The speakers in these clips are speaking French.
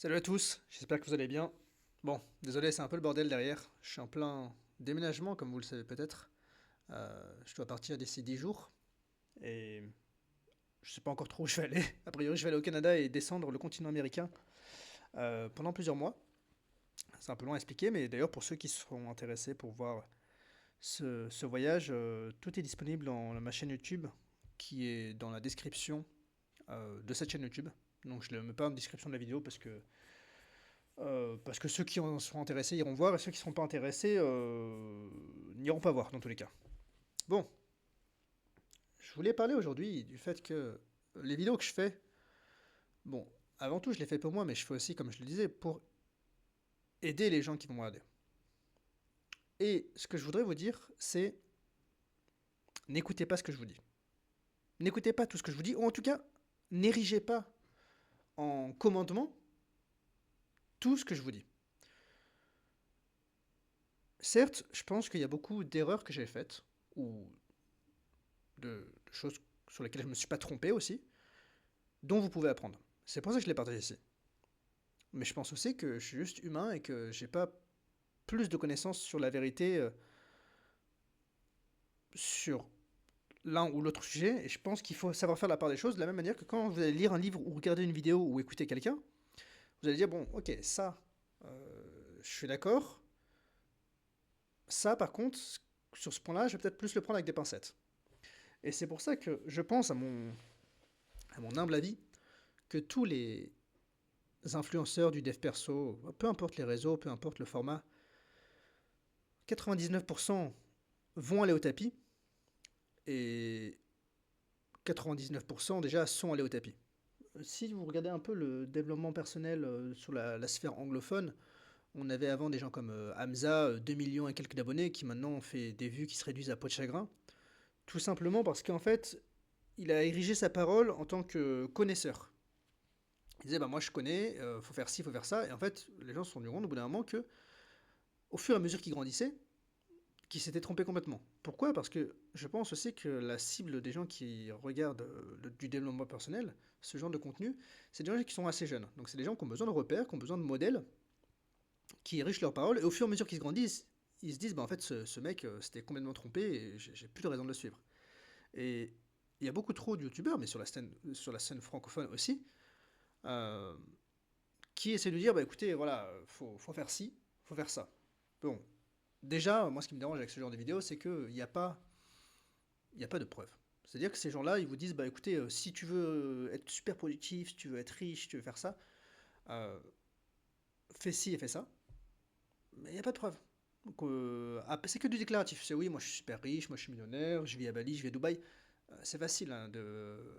Salut à tous, j'espère que vous allez bien. Bon, désolé, c'est un peu le bordel derrière. Je suis en plein déménagement, comme vous le savez peut-être. Je dois partir d'ici 10 jours et je sais pas encore trop où je vais aller. A priori, je vais aller au Canada et descendre le continent américain pendant plusieurs mois. C'est un peu long à expliquer, mais d'ailleurs, pour ceux qui seront intéressés pour voir ce voyage, tout est disponible dans ma chaîne YouTube qui est dans la description de cette chaîne YouTube. Donc, je ne le mets pas en description de la vidéo parce que ceux qui en seront intéressés iront voir et ceux qui ne seront pas intéressés n'iront pas voir dans tous les cas. Bon, je voulais parler aujourd'hui du fait que les vidéos que je fais, bon, avant tout je les fais pour moi, mais je fais aussi, comme je le disais, pour aider les gens qui vont me regarder. Et ce que je voudrais vous dire, c'est n'écoutez pas ce que je vous dis. N'écoutez pas tout ce que je vous dis, ou en tout cas, n'érigez pas en commandement tout ce que je vous dis. Certes, je pense qu'il y a beaucoup d'erreurs que j'ai faites, ou de choses sur lesquelles je ne me suis pas trompé aussi, dont vous pouvez apprendre. C'est pour ça que je l'ai partagé ici. Mais je pense aussi que je suis juste humain et que j'ai pas plus de connaissances sur la vérité sur l'un ou l'autre sujet. Et je pense qu'il faut savoir faire la part des choses de la même manière que quand vous allez lire un livre ou regarder une vidéo ou écouter quelqu'un, vous allez dire, bon, ok, ça, je suis d'accord. Ça, par contre, sur ce point-là, je vais peut-être plus le prendre avec des pincettes. Et c'est pour ça que je pense, à mon humble avis, que tous les influenceurs du dev perso, peu importe les réseaux, peu importe le format, 99% vont aller au tapis et 99% déjà sont allés au tapis. Si vous regardez un peu le développement personnel sur la sphère anglophone, on avait avant des gens comme Hamza, 2 millions et quelques d'abonnés, qui maintenant ont fait des vues qui se réduisent à peau de chagrin, tout simplement parce qu'en fait, il a érigé sa parole en tant que connaisseur. Il disait, bah moi je connais, faut faire ci, faut faire ça, et en fait, les gens se sont rendus compte au bout d'un moment que, au fur et à mesure qu'il grandissait, qui s'était trompé complètement. Pourquoi? Parce que je pense aussi que la cible des gens qui regardent du développement personnel, ce genre de contenu, c'est des gens qui sont assez jeunes. Donc c'est des gens qui ont besoin de repères, qui ont besoin de modèles, qui enrichissent leurs paroles, et au fur et à mesure qu'ils grandissent, ils se disent, bah en fait ce mec s'était complètement trompé et j'ai plus de raison de le suivre. Et il y a beaucoup trop de youtubeurs, mais sur la scène francophone aussi, euh, qui essaient de dire, bah écoutez, voilà, faut faire ci, faut faire ça. Bon, déjà, moi ce qui me dérange avec ce genre de vidéo, c'est qu'il n'y a pas il n'y a pas de preuve. C'est-à-dire que ces gens-là, ils vous disent, bah écoutez, si tu veux être super productif, si tu veux être riche, si tu veux faire ça, euh, fais ci et fais ça. Mais il n'y a pas de preuve. Donc, c'est que du déclaratif. C'est oui, moi je suis super riche, moi je suis millionnaire, je vis à Bali, je vis à Dubaï. C'est facile. Hein,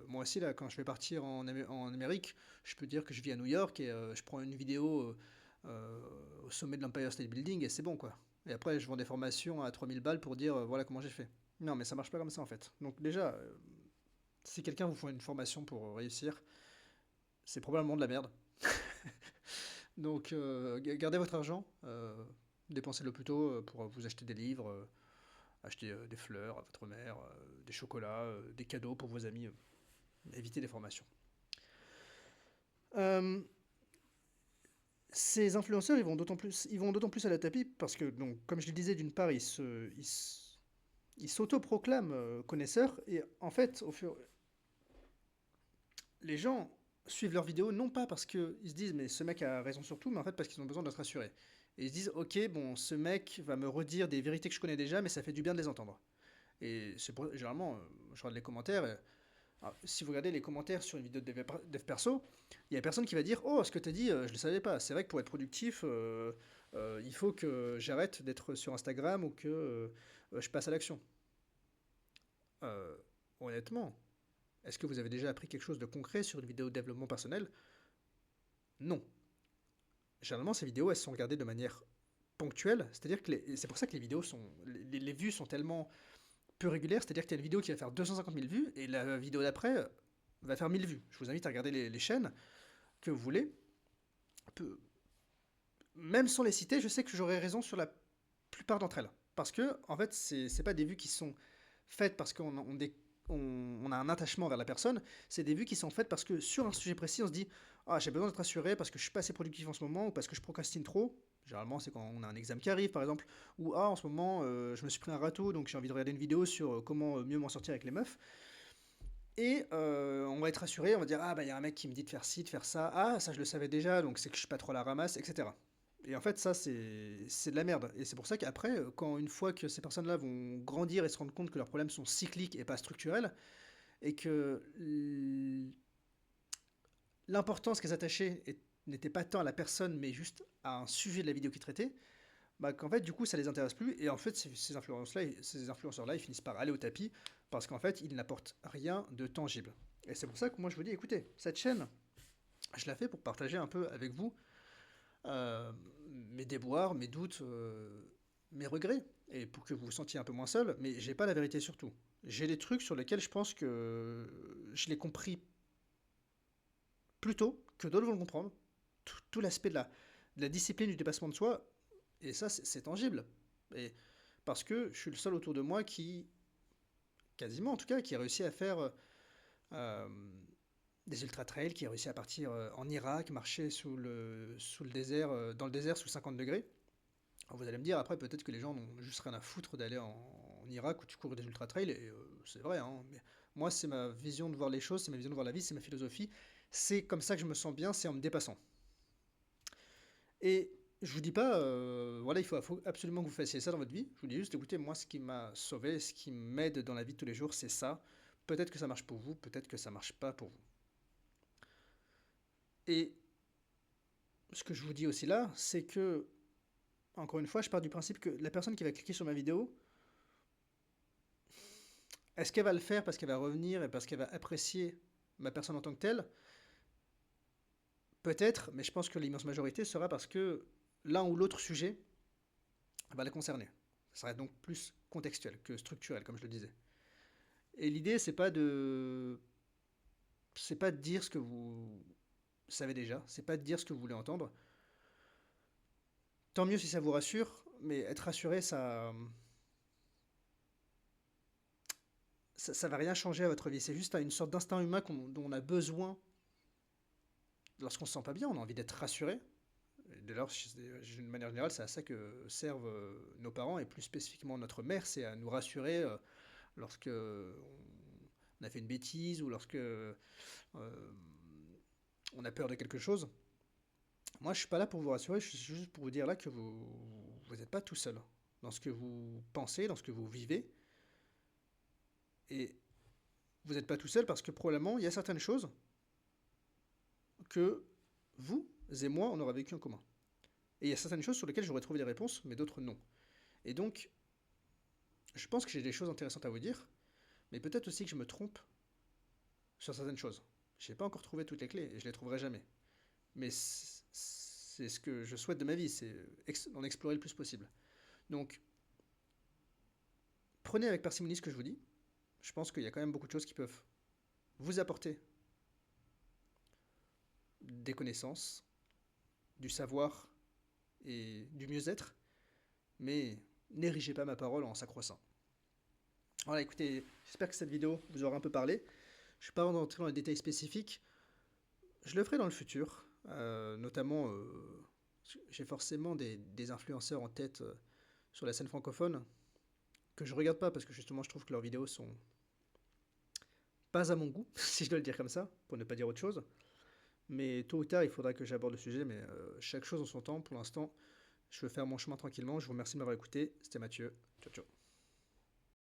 moi aussi, là, quand je vais partir en Amérique, je peux dire que je vis à New York et je prends une vidéo au sommet de l'Empire State Building et c'est bon, quoi. Et après, je vends des formations à 3000 balles pour dire voilà comment j'ai fait. Non, mais ça marche pas comme ça en fait. Donc, déjà, si quelqu'un vous fait une formation pour réussir, c'est probablement de la merde. Donc, gardez votre argent, dépensez-le plutôt pour vous acheter des livres, acheter des fleurs à votre mère, des chocolats, des cadeaux pour vos amis. Évitez les formations. Euh, Ces influenceurs, ils vont d'autant plus à la tapis parce que, donc, comme je le disais, d'une part, ils s'autoproclament connaisseurs et en fait, les gens suivent leurs vidéos non pas parce qu'ils se disent mais ce mec a raison sur tout, mais en fait parce qu'ils ont besoin d'être rassurés. Et ils se disent ok, bon, ce mec va me redire des vérités que je connais déjà, mais ça fait du bien de les entendre. Et généralement, je regarde les commentaires. Alors, si vous regardez les commentaires sur une vidéo de dev perso, il y a personne qui va dire oh, ce que tu as dit, je le savais pas. C'est vrai que pour être productif, il faut que j'arrête d'être sur Instagram ou que je passe à l'action. Euh, Honnêtement, est-ce que vous avez déjà appris quelque chose de concret sur une vidéo de développement personnel? Non. Généralement, ces vidéos, elles sont regardées de manière ponctuelle, c'est-à-dire que c'est pour ça que les vidéos les vues sont tellement peu régulières, c'est-à-dire qu'il y a une vidéo qui va faire 250 000 vues et la vidéo d'après va faire 1000 vues. Je vous invite à regarder les chaînes que vous voulez. Peu- Même sans les citer, je sais que j'aurai raison sur la plupart d'entre elles. Parce que, en fait, c'est pas des vues qui sont faites parce on a un attachement vers la personne, c'est des vues qui sont faites parce que sur un sujet précis, on se dit ah, j'ai besoin d'être rassuré parce que je suis pas assez productif en ce moment ou parce que je procrastine trop. Généralement, c'est quand on a un examen qui arrive, par exemple, ou ah, en ce moment, je me suis pris un râteau, donc j'ai envie de regarder une vidéo sur comment mieux m'en sortir avec les meufs. Et on va être rassuré, on va dire ah, bah, il y a un mec qui me dit de faire ci, de faire ça, ah, ça je le savais déjà, donc c'est que je suis pas trop à la ramasse, etc. Et en fait, ça, c'est de la merde. Et c'est pour ça qu'après, quand une fois que ces personnes-là vont grandir et se rendre compte que leurs problèmes sont cycliques et pas structurels, et que l'importance qu'elles attachaient n'était pas tant à la personne, mais juste à un sujet de la vidéo qu'ils traitaient, bah, qu'en fait, du coup, ça les intéresse plus. Et en fait, ces influenceurs-là, ils finissent par aller au tapis parce qu'en fait, ils n'apportent rien de tangible. Et c'est pour ça que moi, je vous dis, écoutez, cette chaîne, je la fais pour partager un peu avec vous euh, mes déboires, mes doutes, mes regrets, et pour que vous vous sentiez un peu moins seul, mais j'ai pas la vérité sur tout. J'ai des trucs sur lesquels je pense que je l'ai compris plus tôt que d'autres vont le comprendre. Tout l'aspect de la discipline du dépassement de soi, et ça, c'est tangible. Et parce que je suis le seul autour de moi qui, quasiment en tout cas, qui a réussi à faire euh, des ultra-trails, qui a réussi à partir en Irak, marcher sous le désert, dans le désert sous 50 degrés. Alors vous allez me dire, après, peut-être que les gens n'ont juste rien à foutre d'aller en Irak où tu cours des ultra-trails, et c'est vrai, hein, mais moi, c'est ma vision de voir les choses, c'est ma vision de voir la vie, c'est ma philosophie. C'est comme ça que je me sens bien, c'est en me dépassant. Et je vous dis pas, voilà, faut absolument que vous fassiez ça dans votre vie. Je vous dis juste, écoutez, moi, ce qui m'a sauvé, ce qui m'aide dans la vie de tous les jours, c'est ça. Peut-être que ça marche pour vous, peut-être que ça marche pas pour vous. Et ce que je vous dis aussi là, c'est que, encore une fois, je pars du principe que la personne qui va cliquer sur ma vidéo, est-ce qu'elle va le faire parce qu'elle va revenir et parce qu'elle va apprécier ma personne en tant que telle? Peut-être, mais je pense que l'immense majorité sera parce que l'un ou l'autre sujet va la concerner. Ça sera donc plus contextuel que structurel, comme je le disais. Et l'idée, c'est pas de dire ce que vous savez déjà, c'est pas de dire ce que vous voulez entendre. Tant mieux si ça vous rassure, mais être rassuré, ça va rien changer à votre vie. C'est juste une sorte d'instinct humain dont on a besoin lorsqu'on se sent pas bien. On a envie d'être rassuré. Et dès lors, d'une manière générale, c'est à ça que servent nos parents et plus spécifiquement notre mère, c'est à nous rassurer lorsque on a fait une bêtise ou lorsque on a peur de quelque chose. Moi, je suis pas là pour vous rassurer, je suis juste pour vous dire là que vous n'êtes pas tout seul dans ce que vous pensez, dans ce que vous vivez, et vous n'êtes pas tout seul parce que probablement il y a certaines choses que vous et moi on aura vécu en commun. Et il y a certaines choses sur lesquelles j'aurais trouvé des réponses, mais d'autres non. Et donc, je pense que j'ai des choses intéressantes à vous dire, mais peut-être aussi que je me trompe sur certaines choses. Je n'ai pas encore trouvé toutes les clés et je les trouverai jamais. Mais c'est ce que je souhaite de ma vie, c'est d'en explorer le plus possible. Donc, prenez avec parcimonie ce que je vous dis. Je pense qu'il y a quand même beaucoup de choses qui peuvent vous apporter des connaissances, du savoir et du mieux-être, mais n'érigez pas ma parole en s'accroissant. Voilà, écoutez, j'espère que cette vidéo vous aura un peu parlé. Je ne suis pas rentré dans les détails spécifiques. Je le ferai dans le futur. Notamment, j'ai forcément des influenceurs en tête sur la scène francophone que je regarde pas parce que justement je trouve que leurs vidéos sont pas à mon goût, si je dois le dire comme ça, pour ne pas dire autre chose. Mais tôt ou tard, il faudra que j'aborde le sujet, mais chaque chose en son temps. Pour l'instant, je veux faire mon chemin tranquillement. Je vous remercie de m'avoir écouté. C'était Mathieu. Ciao, ciao.